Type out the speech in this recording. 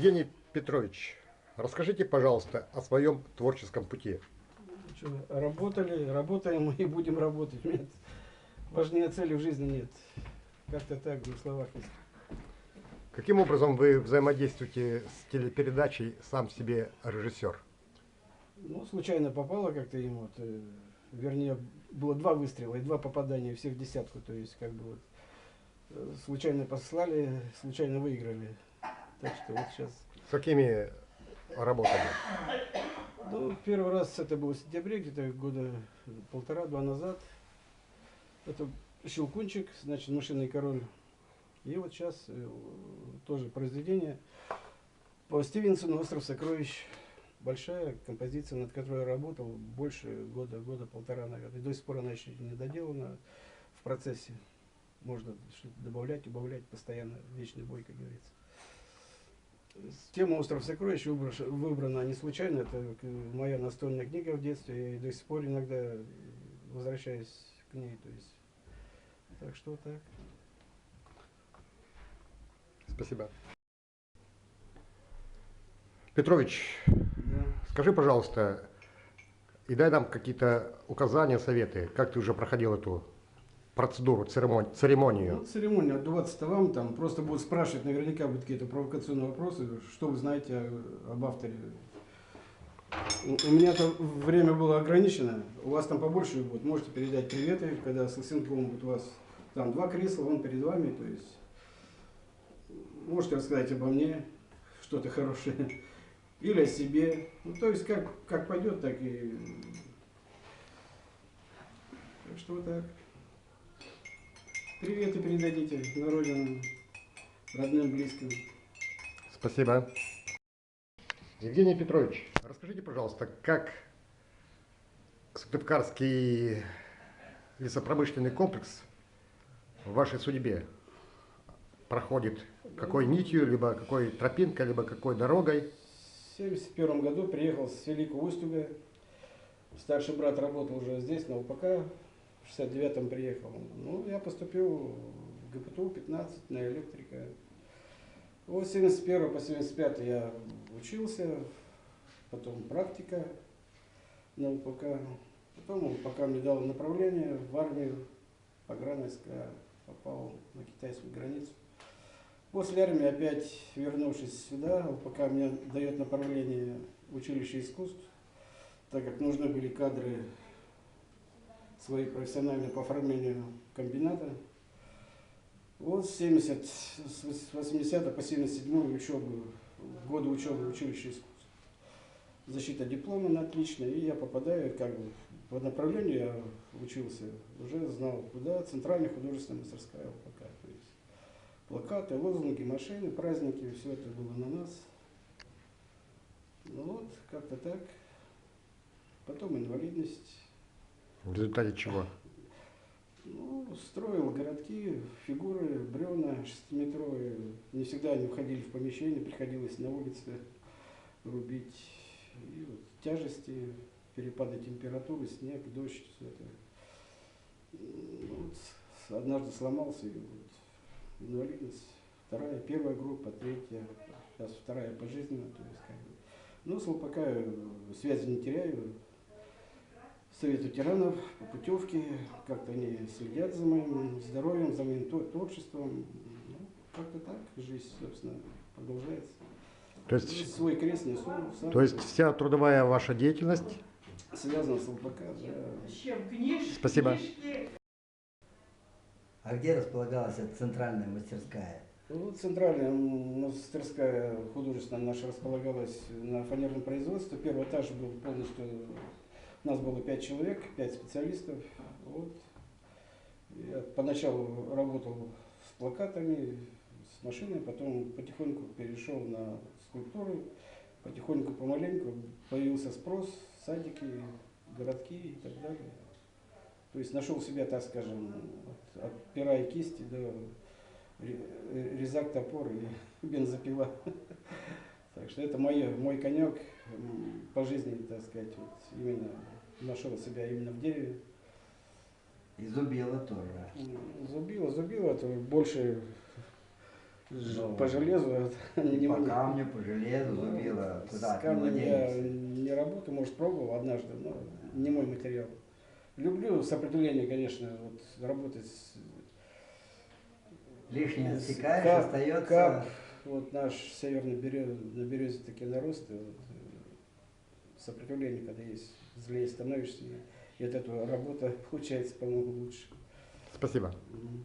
Евгений Петрович, расскажите, пожалуйста, о своем творческом пути. Что, работали, работаем и будем работать. Нет, важнее цели в жизни нет. Как-то так, в двух словах. Каким образом вы взаимодействуете с телепередачей «Сам себе режиссер»? Ну, случайно попало как-то им, вот, вернее, было два выстрела и два попадания всех в десятку. То есть, как бы вот, случайно послали, случайно выиграли. Так что вот сейчас. С какими работами? Ну, первый раз это было в сентябре, где-то года полтора-два назад. Это «Щелкунчик», значит, «Мышиный король». И вот сейчас тоже произведение по Стивенсону «Остров сокровищ». Большая композиция, над которой я работал больше года полтора, наверное. И до сих пор она еще не доделана в процессе. Можно что-то добавлять, убавлять постоянно. Вечный бой, как говорится. Тема «Остров сокровищ» выбрана не случайно. Это моя настольная книга в детстве. И до сих пор иногда возвращаюсь к ней. То есть, так что так. Спасибо. Петрович, Да. скажи, пожалуйста, и дай нам какие-то указания, советы, как ты уже проходил эту процедуру, церемонию. Ну, церемония отдуваться-то вам, там просто будут спрашивать, наверняка будут какие-то провокационные вопросы, что вы знаете об авторе. У меня-то время было ограничено, у вас там побольше будет, можете передать приветы, когда с Лысенковым вот у вас там два кресла, он перед вами, то есть можете рассказать обо мне что-то хорошее, или о себе, ну то есть как пойдет, так и... Так что вот так. Приветы передадите на родину, родным, близким. Спасибо. Евгений Петрович, расскажите, пожалуйста, как Сыктывкарский лесопромышленный комплекс в вашей судьбе проходит, какой нитью, либо какой тропинкой, либо какой дорогой? В 1971 году приехал с Великого Устюга. Старший брат работал уже здесь, на УПК. В 1969 приехал. Ну, я поступил в ГПТУ 15 на электрика. Вот с 1971 по 1975 я учился, потом практика на УПК. Потом УПК мне дал направление в армию, погранвойска, попал на китайскую границу. После армии, опять вернувшись сюда, УПК мне дает направление училища искусств, так как нужны были кадры свои профессиональные по оформлению комбината. Вот с 80 по 77 учебу, годы учебы в училище искусств. Защита диплома на отлично, и я попадаю, как бы, по направлению я учился, уже знал, куда, Центральная художественная мастерская УПК. То есть плакаты, лозунги, машины, праздники, все это было на нас. Ну вот, как-то так. Потом инвалидность. В результате чего? Ну, строил городки, фигуры, бревна шестиметровые. Не всегда они входили в помещение, приходилось на улице рубить. И вот тяжести, перепады температуры, снег, дождь, все это. Ну, вот, однажды сломался, и вот, инвалидность. Вторая, первая группа, третья, сейчас вторая пожизненная. То есть, как бы. Ну, с ЛПК связи не теряю. Совет ветеранов по путевке, как-то они следят за моим здоровьем, за моим творчеством. Ну, как-то так жизнь, собственно, продолжается. То есть, свой крест несу сам. то есть вся трудовая ваша деятельность связана с ЛПК. Да. Чем книжки, Спасибо. книжки. А где располагалась эта центральная мастерская? Ну, центральная мастерская художественная наша располагалась на фанерном производстве. Первый этаж был полностью... У нас было 5 человек, 5 специалистов. Вот. Я поначалу работал с плакатами, с машиной, потом потихоньку перешел на скульптуры. Потихоньку, помаленьку появился спрос, садики, городки и так далее. То есть нашел себя, так скажем, от пера и кисти до резак, топор и бензопила. Так что это мой конек по жизни, так сказать, вот именно нашел себя именно в дереве. И зубило тоже. Зубило, это больше Ну, По железу это не По могу. камню, по железу зубило. С Куда ты камнем я денешься? не работаю, может, пробовал однажды, но не мой материал. Люблю сопротивление, конечно, вот работать Лишнее с отсекаешь, кап, остается. вот наш северный берез, на березе такие наросты, вот, сопротивление, когда есть, злее становишься, и от этого работа получается, по-моему, лучше. Спасибо. Мгм.